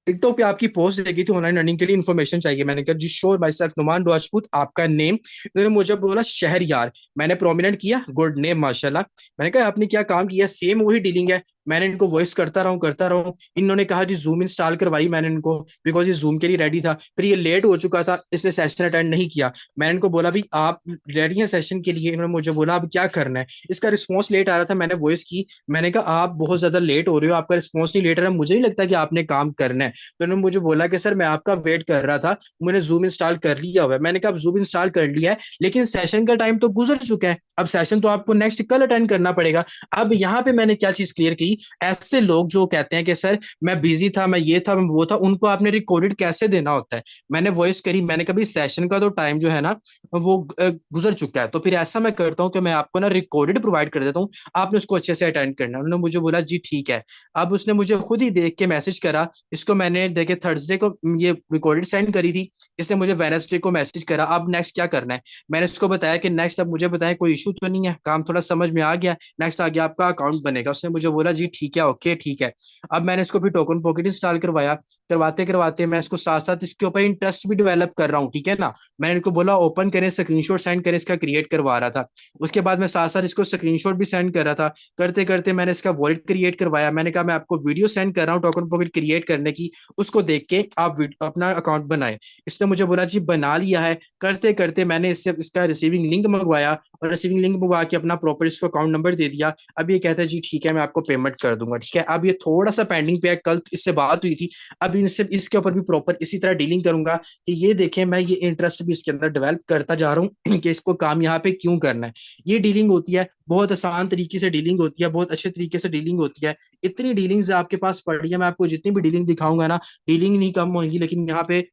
टिकटॉक पे आपकी पोस्ट देखी थी, ऑनलाइन अर्निंग के लिए इन्फॉर्मेशन चाहिए। मैंने कहा जी sure my self Numan Rajput, आपका नेम। इन्होंने मुझे बोला शहर यार। मैंने प्रोमिनेंट किया, गुड नेम माशाल्लाह। मैंने कहा आपने क्या काम किया, सेम वही डीलिंग है। मैंने इनको वॉइस करता रहूं। इन्होंने कहा जी जूम इंस्टॉल करवाई मैंने इनको, बिकॉज ये जूम के लिए रेडी था। फिर ये लेट हो चुका था, इसने सेशन अटेंड नहीं किया। मैंने इनको बोला भी आप रेडी हैं सेशन के लिए? इन्होंने मुझे बोला अब क्या करना है। इसका रिस्पॉन्स लेट आ रहा था, मैंने वॉइस की। मैंने कहा आप बहुत ज्यादा लेट हो रहे हो, आपका रिस्पॉन्स नहीं लेट आ रहा, मुझे नहीं लगता कि आपने काम करना है। तो उन्होंने मुझे बोला कि सर मैं आपका वेट कर रहा था, मैंने जूम इंस्टॉल कर लिया हुआ है। मैंने कहा अब जूम इंस्टॉल कर लिया है, लेकिन सेशन का टाइम तो गुजर चुका है, अब सेशन तो आपको नेक्स्ट कल अटेंड करना पड़ेगा। अब यहाँ पे मैंने क्या चीज क्लियर की, ऐसे लोग जो कहते हैं कि सर मैं बिजी था, मैं ये था, मैं वो था, उनको आपने रिकॉर्डेड कैसे देना होता है। मैंने वॉइस करी, मैंने कभी सेशन का तो टाइम जो है ना वो गुजर चुका है, तो फिर ऐसा मैं करता हूँ कि मैं आपको ना रिकॉर्डेड प्रोवाइड कर देता हूँ, आपने उसको अच्छे से अटेंड करना है। उन्होंने मुझे बोला जी ठीक है। अब उसने मुझे खुद ही देख के मैसेज करा, इसको मैंने देखे थर्सडे को ये रिकॉर्डेड सेंड करी थी, इसने मुझे वेडनेसडे को मैसेज करा अब नेक्स्ट क्या करना है। मैंने उसको बताया कि नेक्स्ट अब मुझे बताएं कोई इशू तो नहीं है, काम थोड़ा समझ में आ गया, नेक्स्ट आ गया आपका अकाउंट बनेगा। उसने मुझे बोला जी ठीक है, ओके ठीक है। अब मैंने इसको फिर टोकन पॉकेट इंस्टॉल करवाया। करवाते करवाते मैं इसको साथ साथ इसके ऊपर इंटरेस्ट भी डेवलप कर रहा हूँ, ठीक है ना। मैंने इनको बोला ओपन करें, स्क्रीनशॉट सेंड करें, इसका क्रिएट करवा रहा था। उसके बाद मैं साथ साथ इसको स्क्रीनशॉट भी सेंड कर रहा था। करते करते मैंने इसका वॉलेट क्रिएट करवाया। मैंने कहा मैं आपको वीडियो सेंड कर रहा हूँ टोकन पॉकेट क्रिएट करने की, उसको देख के आप अपना अकाउंट बनाए। इसने मुझे बोला जी बना लिया है। करते करते मैंने इससे इसका रिसीविंग लिंक मंगवाया, और रिसीविंग लिंक मंगवा के अपना प्रॉपर इसको अकाउंट नंबर दे दिया। अब ये कहता है जी ठीक है मैं आपको पेमेंट कर दूंगा, ठीक है। अब ये थोड़ा सा पेंडिंग पे है, कल इससे बात हुई थी। अब इनसे इसके ऊपर भी प्रॉपर इसी तरह डीलिंग करूंगा कि ये देखें मैं ये इंटरेस्ट भी इसके अंदर डेवलप करता जा रहा हूँ कि इसको काम यहाँ पे क्यों करना है। ये डीलिंग होती है, बहुत आसान तरीके से डीलिंग होती है, बहुत अच्छे तरीके से डीलिंग होती है। इतनी डीलिंग्स आपके पास पड़ी है, मैं आपको जितनी भी डीलिंग दिखाऊंगा ना, डीलिंग नहीं कम होगी, लेकिन यहाँ पे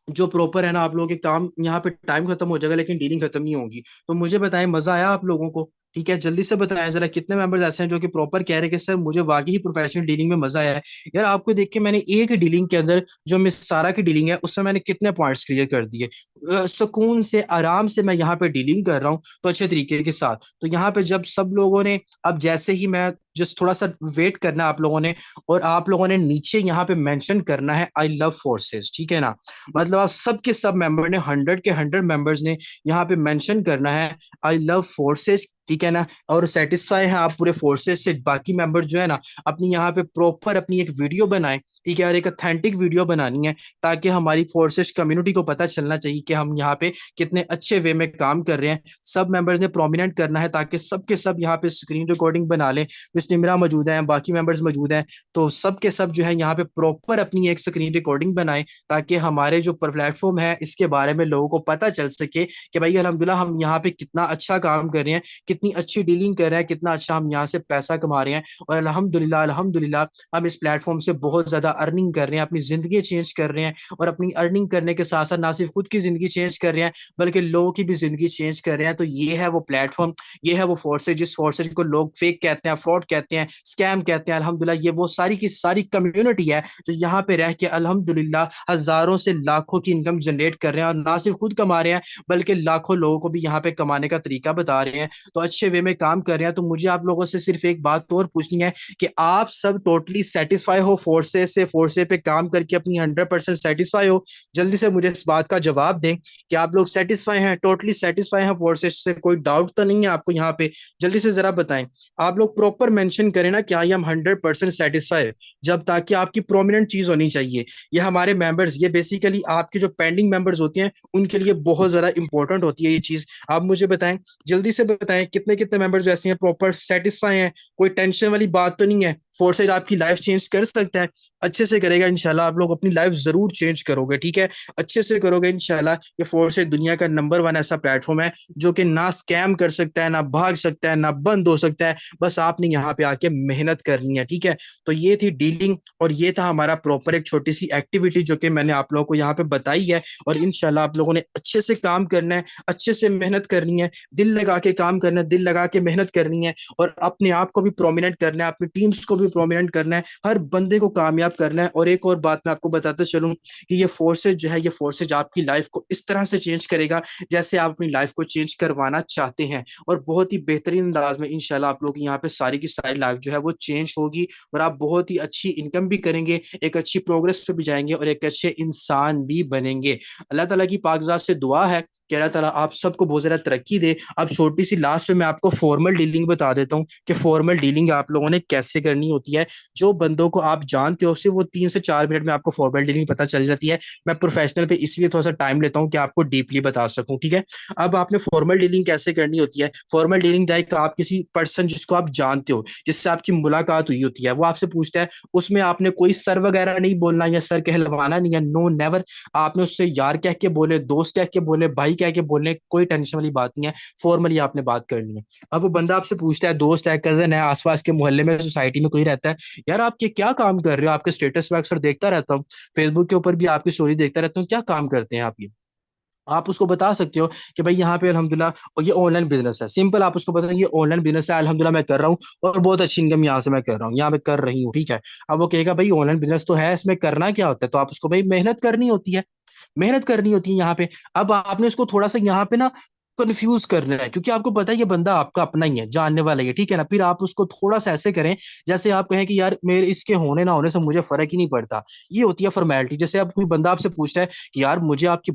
जो प्रॉपर है ना आप लोगों के काम, यहाँ पे टाइम खत्म हो जाएगा लेकिन डीलिंग खत्म नहीं होगी। तो मुझे बताएं मजा आया आप लोगों को? ठीक है जल्दी से बताएं जरा, कितने मेंबर्स ऐसे हैं जो कि प्रॉपर कह रहे हैं कि सर मुझे वाकई ही प्रोफेशनल डीलिंग में मजा आया है। यार आपको देख के मैंने एक डीलिंग के अंदर, जो मिस सारा की डीलिंग है उसमें मैंने कितने पॉइंट्स क्लियर कर दिए। सुकून से आराम से मैं यहाँ पे डीलिंग कर रहा हूँ, तो अच्छे तरीके के साथ। तो यहाँ पे जब सब लोगों ने, अब जैसे ही मैं जस्ट थोड़ा सा वेट करना है आप लोगों ने, और आप लोगों ने नीचे यहाँ पे मेंशन करना है आई लव फोर्सेस, ठीक है ना। मतलब आप सबके सब मेंबर ने, 100 के 100 मेंबर्स ने यहाँ पे मेंशन करना है आई लव फोर्सेस, ठीक है ना। और सेटिस्फाई है आप पूरे फोर्सेस से। बाकी मेंबर जो है ना, अपनी यहाँ पे प्रॉपर अपनी एक वीडियो बनाए, ठीक है, और एक ऑथेंटिक वीडियो बनानी है, ताकि हमारी फोर्सेस कम्युनिटी को पता चलना चाहिए कि हम यहाँ पे कितने अच्छे वे में काम कर रहे हैं। सब मेंबर्स ने प्रोमिनेंट करना है, ताकि सब के सब यहाँ पे स्क्रीन रिकॉर्डिंग बना लें। मिस निमरा मौजूद है, बाकी मेंबर्स मौजूद हैं, तो सब के सब जो है यहाँ पे प्रॉपर अपनी एक स्क्रीन रिकॉर्डिंग बनाए, ताकि हमारे जो प्लेटफॉर्म है इसके बारे में लोगों को पता चल सके कि भाई अल्हम्दुलिल्लाह हम यहाँ पे कितना अच्छा काम कर रहे हैं, कितनी अच्छी डीलिंग कर रहे हैं, कितना अच्छा हम यहाँ से पैसा कमा रहे हैं। और अल्हम्दुलिल्लाह अल्हम्दुलिल्लाह हम इस प्लेटफॉर्म से बहुत ज्यादा अर्निंग कर रहे हैं, अपनी जिंदगी चेंज कर रहे हैं। और अपनी अर्निंग करने के साथ साथ ना सिर्फ खुद की जिंदगी चेंज कर रहे हैं, बल्कि लोगों की भी जिंदगी चेंज कर रहे हैं। तो ये है वो प्लेटफॉर्म, ये है वो फोर्सेज, जिस फोर्सेज को लोग फेक कहते हैं, फ्रॉड कहते हैं, स्कैम कहते हैं, अल्हम्दुलिल्लाह ये वो सारी की सारी कम्युनिटी है जो यहाँ पे रह के अल्हम्दुलिल्लाह हजारों से लाखों की इनकम जनरेट कर रहे हैं। और ना सिर्फ खुद कमा रहे हैं, बल्कि लाखों लोगों को भी यहाँ पे कमाने का तरीका बता रहे हैं। तो अच्छे वे में काम कर रहे हैं। तो मुझे आप लोगों से सिर्फ एक बात और पूछनी है कि आप सब टोटली सेटिस्फाई हो फोर्सेस से, फोर्सेस पे काम करके अपनी 100% सेटिस्फाई हो? जल्दी से मुझे इस बात का जवाब दें कि आप लोग सेटिस्फाई हैं, टोटली सेटिस्फाई हैं फोर्सेस से, कोई डाउट तो नहीं है आपको यहाँ पे? जल्दी से जरा बताएं। आप लोग प्रॉपर मेंशन करें ना कि आई एम 100% सेटिस्फाई, जब ताकि आपकी प्रोमिनेंट चीज होनी चाहिए। ये हमारे मेंबर्स, ये बेसिकली आपके जो पेंडिंग मेंबर्स होते हैं उनके लिए बहुत ज्यादा इंपॉर्टेंट होती है ये चीज। आप मुझे बताएं, जल्दी से बताएं कितने कितने मेंबर्स ऐसे हैं प्रॉपर सेटिस्फाई हैं? कोई टेंशन वाली बात तो नहीं है? फोर्सेज आपकी लाइफ चेंज कर सकता है, अच्छे से करेगा इंशाल्लाह। आप लोग अपनी लाइफ जरूर चेंज करोगे, ठीक है, अच्छे से करोगे इंशाल्लाह। ये फोर्सेज दुनिया का नंबर 1 ऐसा प्लेटफॉर्म है जो कि ना स्कैम कर सकता है, ना भाग सकता है, ना बंद हो सकता है। बस आपने यहाँ पे आके मेहनत करनी है, ठीक है। तो ये थी डीलिंग, और ये था हमारा प्रॉपर एक छोटी सी एक्टिविटी जो कि मैंने आप लोगों को यहाँ पे बताई है। और इंशाल्लाह आप लोगों ने अच्छे से काम करना है, अच्छे से मेहनत करनी है, दिल लगा के काम करना है, दिल लगा के मेहनत करनी है, और अपने आप को भी प्रोमिनेंट करना है, अपनी टीम्स को भी प्रोमिनेंट करना है। हर बंदे को कामयाब कामयाब करना है। और एक और बात मैं आपको बताता चलूं कि ये फोर्सेज जो है, ये फोर्सेज आपकी लाइफ को इस तरह से चेंज करेगा जैसे आप अपनी लाइफ को चेंज करवाना चाहते हैं। और बहुत ही बेहतरीन अंदाज में इंशाल्लाह आप लोग यहाँ पे सारी की सारी लाइफ जो है वो चेंज होगी, और आप बहुत ही अच्छी इनकम भी करेंगे, एक अच्छी प्रोग्रेस पे भी जाएंगे, और एक अच्छे इंसान भी बनेंगे। अल्लाह ताला की पाकज़ात से दुआ है कि अल्लाह ताला आप सबको बहुत ज्यादा तरक्की दे। अब छोटी सी लास्ट में मैं आपको फॉर्मल डीलिंग बता देता हूँ कि फॉर्मल डीलिंग आप लोगों ने कैसे करनी होती है। जो बंदों को आप जानते हो सिर्फ वो 3 से 4 मिनट में आपको फॉर्मल डीलिंग पता चल जाती है। मैं प्रोफेशनल पे इसलिए थोड़ा सा टाइम लेता हूँ कि आपको डीपली बता सकूं, ठीक है। अब आपने फॉर्मल डीलिंग कैसे करनी होती है। फॉर्मल डीलिंग जाए आप किसी पर्सन जिसको आप जानते हो, जिससे आपकी मुलाकात हुई होती है, वो आपसे पूछता है, उसमें आपने कोई सर वगैरह नहीं बोलना या सर कहलवाना नहीं है, नो नेवर। आपने उससे यार कह के बोले, दोस्त कह के बोले, भाई कह के बोले, कोई टेंशन वाली बात नहीं है। फॉर्मली आपने बात करनी है। अब वो बंदा आपसे पूछता है, दोस्त है, कजन है, आसपास के मोहल्ले में, सोसाइटी में कोई रहता है, यार आप ये क्या काम कर रहे हो, आपके स्टेटस पे अक्सर देखता रहता हूँ, फेसबुक के ऊपर भी आपकी स्टोरी देखता रहता हूँ, क्या काम करते हैं आप ये। आप उसको बता सकते हो कि भाई यहाँ पे अल्हम्दुलिल्लाह, और ये ऑनलाइन बिजनेस है। सिंपल आप उसको बताएं ये ऑनलाइन बिजनेस है, अल्हम्दुलिल्लाह मैं कर रहा हूँ, और बहुत अच्छी इनकम यहाँ से मैं कर रहा हूँ, यहाँ पे कर रही हूँ, ठीक है। अब वो कहेगा भाई ऑनलाइन बिजनेस तो है, इसमें करना क्या होता है, तो आप उसको भाई मेहनत करनी होती है, मेहनत करनी होती है यहाँ पे। अब आपने उसको थोड़ा सा यहाँ पे ना कंफ्यूज करना है, क्योंकि आपको पता है ये बंदा आपका अपना ही है, जानने वाला ही है, ठीक है ना। फिर आप उसको थोड़ा सा ऐसे करें जैसे आप कहें कि यार मेरे इसके होने ना होने से मुझे फर्क ही नहीं पड़ता। ये होती है फॉर्मेलिटी। जैसे अब कोई बंदा आपसे पूछता है कि यार मुझे आपकी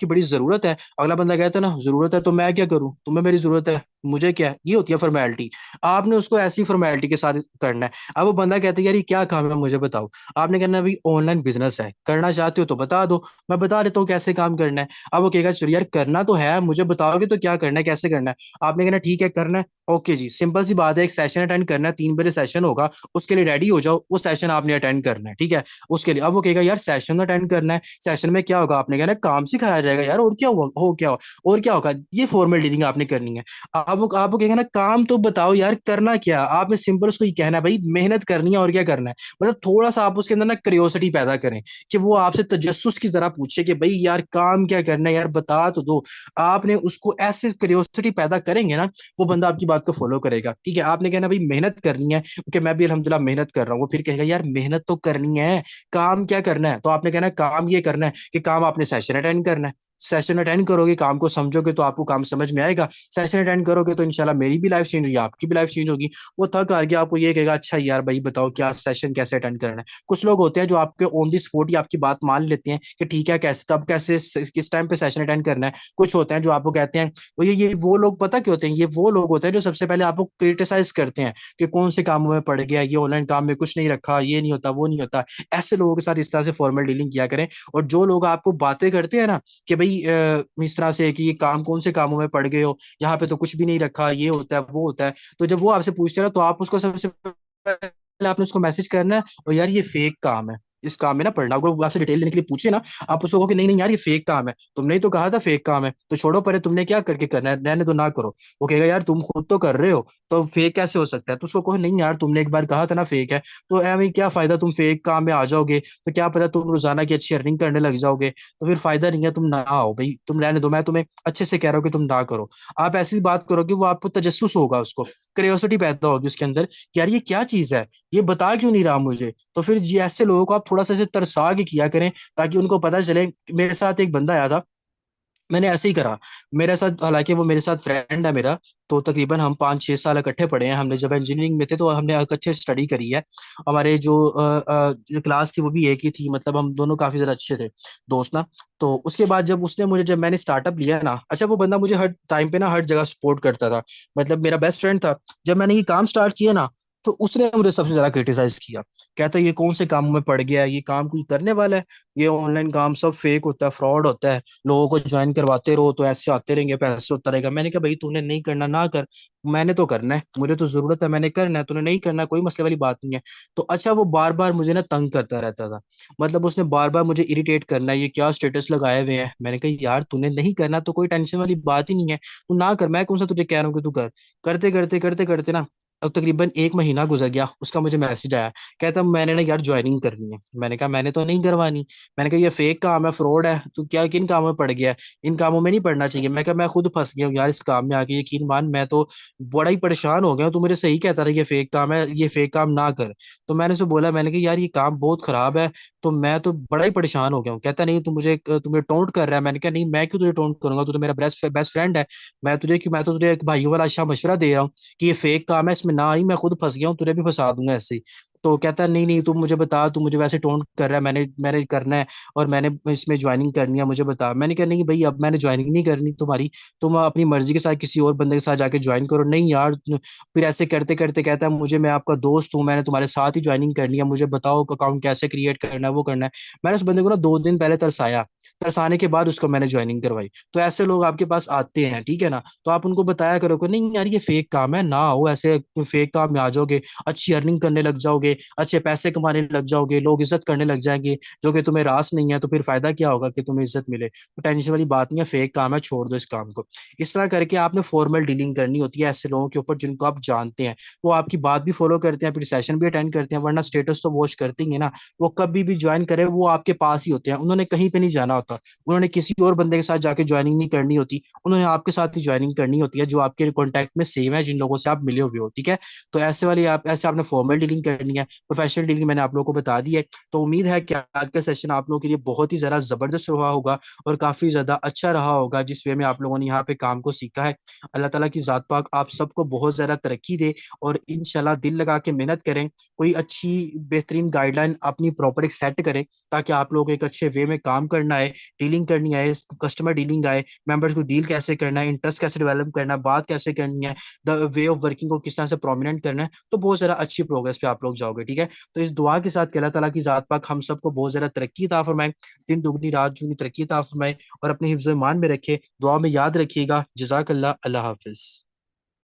बड़ी जरूरत है, अगला बंदा कहता है ना जरूरत है तो मैं क्या करूं, तुम्हें मेरी जरूरत है, मुझे क्या है। ये होती है फॉर्मेलिटी। आपने उसको ऐसी फॉर्मेलिटी के साथ करना है। अब वो बंदा कहता है यार ये क्या काम है मुझे बताओ। आपने कहना है भाई ऑनलाइन बिजनेस है, करना चाहते हो तो बता दो, मैं बता देता हूँ कैसे काम करना है। अब वो कहेगा चलो यार करना तो है, मुझे बताओगे तो क्या करना है, कैसे करना है। आपने कहना ठीक है करना है, ओके जी, सिंपल सी बात है, एक सेशन अटेंड करना है, 3 बजे सेशन होगा, उसके लिए रेडी हो जाओ, वो सेशन आपने अटेंड करना है, ठीक है। उसके लिए अब वो कहेगा यार सेशन अटेंड करना है, सेशन में क्या होगा, आपने कहना है काम सिखाया जाएगा यार, और क्या हुआ हो क्या हो, और क्या होगा। ये फॉर्मल डीलिंग आपने करनी है। आपको कहेगा ना काम तो बताओ यार करना क्या, आपने सिंपल उसको ये कहना है भाई मेहनत करनी है, और क्या करना है। मतलब थोड़ा सा आप उसके अंदर ना क्रियोसिटी पैदा करें, कि वो आपसे तजस्सुस की तरह पूछे कि भाई यार काम क्या करना है यार बता तो दो। आपने उसको ऐसे क्यूरियोसिटी पैदा करेंगे ना, वो बंदा आपकी बात को फॉलो करेगा, ठीक है। आपने कहना भाई मेहनत करनी है, क्योंकि मैं भी अल्हम्दुलिल्लाह मेहनत कर रहा हूँ। वो फिर कहेगा यार मेहनत तो करनी है, काम क्या करना है, तो आपने कहना है काम ये करना है कि काम आपने सेशन अटेंड करना है। सेशन अटेंड करोगे, काम को समझोगे तो आपको काम समझ में आएगा। सेशन अटेंड करोगे तो इंशाल्लाह मेरी भी लाइफ चेंज होगी, आपकी भी लाइफ चेंज होगी। वो थक हार के आपको ये कहेगा अच्छा यार भाई बताओ क्या सेशन कैसे अटेंड करना है। कुछ लोग होते हैं जो आपके ऑन दी स्पॉट ही आपकी बात मान लेते हैं कि ठीक है कैसे कब कैसे किस टाइम पे सेशन अटेंड करना है। कुछ होते हैं जो आपको कहते हैं, ये वो लोग पता क्या होते हैं, ये वो लोग होते हैं जो सबसे पहले आपको क्रिटिसाइज करते हैं कि कौन से कामों में पड़ गया, ये ऑनलाइन काम में कुछ नहीं रखा, ये नहीं होता वो नहीं होता। ऐसे लोगों के साथ इस तरह से फॉर्मल डीलिंग किया करें। और जो लोग आपको बातें करते हैं ना कि भाई इस तरह से कि ये काम कौन से कामों में पड़ गए हो, यहाँ पे तो कुछ भी नहीं रखा, ये होता है वो होता है, तो जब वो आपसे पूछते हैं ना तो आप उसको सबसे पहले आपने उसको मैसेज करना है, और यार ये फेक काम है, इस काम में ना पढ़ना। अगर वो आपसे डिटेल लेने के लिए पूछे ना, आप उसको कहो कि नहीं नहीं यार ये फेक काम है, तुमने ही तो कहा था फेक काम है, तो छोड़ो परे, तुमने क्या करके करना है, रहने तो ना करो। वो कहेगा यार तुम खुद तो कर रहे हो, तो फेक कैसे हो सकता है। तो उसको कहो नहीं यार तुमने एक बार कहा था ना फेक है, तो ऐ भाई क्या फायदा, तुम फेक काम में आ जाओगे तो क्या पता तुम रोजाना की अच्छी अर्निंग करने लग जाओगे, तो फिर फायदा नहीं है, तुम ना आओ भाई, तुम रहने दो, मैं तुम्हें अच्छे से कह रहा हूँ कि तुम ना करो। आप ऐसी बात करोगे वो आपको तजस्सुस होगा, उसको क्यूरियोसिटी पैदा होगी उसके अंदर कि यार ये क्या चीज है, ये बता क्यों नहीं रहा मुझे। तो फिर ये ऐसे लोगों को आप थोड़ा सा ऐसे तरसा के किया करें, ताकि उनको पता चले। मेरे साथ एक बंदा आया था, मैंने ऐसे ही करा मेरे साथ, हालांकि वो मेरे साथ फ्रेंड है मेरा, तो तकरीबन हम 5-6 साल इकट्ठे पढ़े हैं। हमने जब इंजीनियरिंग में थे तो हमने अच्छे स्टडी करी है। हमारे जो क्लास थी वो भी एक ही थी, मतलब हम दोनों काफी ज्यादा अच्छे थे दोस्त ना। तो उसके बाद जब मैंने स्टार्टअप लिया ना, अच्छा वो बंदा मुझे हर टाइम पे ना हर जगह सपोर्ट करता था, मतलब मेरा बेस्ट फ्रेंड था। जब मैंने ये काम स्टार्ट किया ना, तो उसने मुझे सबसे ज्यादा क्रिटिसाइज किया। कहता ये कौन से कामों में पड़ गया है, ये काम कोई करने वाला है, ये ऑनलाइन काम सब फेक होता है, फ्रॉड होता है, लोगों को ज्वाइन करवाते रहो तो ऐसे आते रहेंगे, पैसे होता रहेगा। मैंने कहा भाई तूने नहीं करना ना कर, मैंने तो करना है, मुझे तो जरूरत है, मैंने करना है, तूने नहीं करना कोई मसले वाली बात नहीं है। तो अच्छा वो बार बार मुझे ना तंग करता रहता था, मतलब उसने बार बार मुझे इरिटेट करना है, ये क्या स्टेटस लगाए हुए हैं। मैंने कहा यार तूने नहीं करना तो कोई टेंशन वाली बात ही नहीं है, तू ना कर, मैं कौन सा तुझे कह रहा हूँ कि तू कर। करते करते करते करते ना अब तकरीबन एक महीना गुजर गया, उसका मुझे मैसेज आया, कहता मैंने ना यार ज्वाइनिंग करनी है। मैंने कहा मैंने तो नहीं करवानी। मैंने कहा ये फेक काम है, फ्रॉड है, तू क्या किन कामों में पड़ गया है? इन कामों में नहीं पड़ना चाहिए। मैं कहा मैं खुद फंस गया हूँ यार इस काम में आके, यकीन मान मैं तो बड़ा ही परेशान हो गया हूँ। तू मुझे सही कहता रहा ये फेक काम है, ये फेक काम ना कर। तो मैंने उसे बोला, मैंने कहा यार ये काम बहुत खराब है, तो मैं तो बड़ा ही परेशान हो गया हूँ। कहता नहीं, तुम्हें टोंट कर रहा है। मैंने कहा नहीं, मैं क्यों तुझे टोंट करूंगा, तू तो मेरा बेस्ट बेस्ट फ्रेंड है। मैं तो तुझे एक भाइयों वाला अच्छा मशवरा दे रहा हूँ कि ये फेक काम है, इसमें ना आई, मैं खुद फंस गया हूँ, तुझे भी फंसा दूंगा ऐसे ही। तो कहता है नहीं नहीं, तू मुझे बता, तू मुझे वैसे टोंट कर रहा है, मैंने मैंने करना है और मैंने इसमें ज्वाइनिंग करनी है, मुझे बता। मैंने कहा नहीं भाई, अब मैंने ज्वाइनिंग नहीं करनी तुम्हारी, तुम अपनी मर्जी के साथ किसी और बंदे के साथ जाके ज्वाइन करो। नहीं यार, फिर ऐसे करते करते कहता है मुझे, मैं आपका दोस्त हूँ, मैंने तुम्हारे साथ ही ज्वाइनिंग करनी है, मुझे बताओ अकाउंट कैसे क्रिएट करना है, वो करना है। मैंने उस बंदे को ना 2 दिन पहले तरसाया, तरसाने के बाद उसको मैंने ज्वाइनिंग करवाई। तो ऐसे लोग आपके पास आते हैं, ठीक है ना, तो आप उनको बताया करो कि नहीं यार ये फेक काम है, ना हो ऐसे फेक काम में आ जाओगे, अच्छी अर्निंग करने लग जाओगे, अच्छे पैसे कमाने लग जाओगे, लोग इज्जत करने लग जाएंगे, जो कि तुम्हें रास नहीं है, तो फिर फायदा क्या होगा कि तुम्हें इज्जत मिले। तो टेंशन वाली बात नहीं है, फेक काम है, छोड़ दो इस काम को। इस तरह करके आपने फॉर्मल डीलिंग करनी होती है ऐसे लोगों के ऊपर जिनको आप जानते हैं, वो आपकी बात भी फॉलो करते हैं, फिर सेशन भी अटेंड करते हैं, वरना स्टेटस तो वॉच करते ही है ना। वो कभी भी ज्वाइन करे वो आपके पास ही होते हैं, उन्होंने कहीं पे नहीं जाना होता, उन्होंने किसी और बंदे के साथ जाके ज्वाइनिंग नहीं करनी होती, उन्होंने आपके साथ ही ज्वाइनिंग करनी होती है, जो आपके कॉन्टैक्ट में सेम है, जिन लोगों से आप मिले हुए हो, ठीक है। तो ऐसे वाली आप ऐसे आपने फॉर्मल डीलिंग करनी है, प्रोफेशनल डीलिंग मैंने आप लोगों को बता दी है। तो उम्मीद है कि आज का सेशन आप लोगों के लिए बहुत ही ज्यादा जबरदस्त रहा होगा और काफी ज्यादा अच्छा रहा होगा, जिस वे में आप लोगों ने यहाँ पे काम को सीखा है। अल्लाह ताला की जात पाक आप सबको बहुत ज्यादा तरक्की दे, और इंशाल्लाह दिल लगा के मेहनत करें, कोई अच्छी बेहतरीन गाइडलाइन अपनी प्रॉपर एक सेट करें, ताकि आप लोग एक अच्छे वे में काम करना है, डीलिंग करनी है, कस्टमर डीलिंग आए, मेंबर्स को डील कैसे करना है, इंटरेस्ट कैसे डेवलप करना है, बात कैसे करनी है, द वे ऑफ वर्किंग को किस तरह से प्रोमिनेंट करना है। तो बहुत ज़्यादा अच्छी प्रोग्रेस पे आप लोग जाओगे, ठीक है। तो इस दुआ के साथ कि अल्लाह ताला की जात पाक हम सबको बहुत ज़्यादा तरक्की अता फरमाए, दिन दुगनी रात जुगनी तरक्की अता फरमाए, और अपने हिफ्ज़ ईमान में रखे, दुआ में याद रखिएगा। जज़ाकल्लाह, अल्लाह हाफिज़।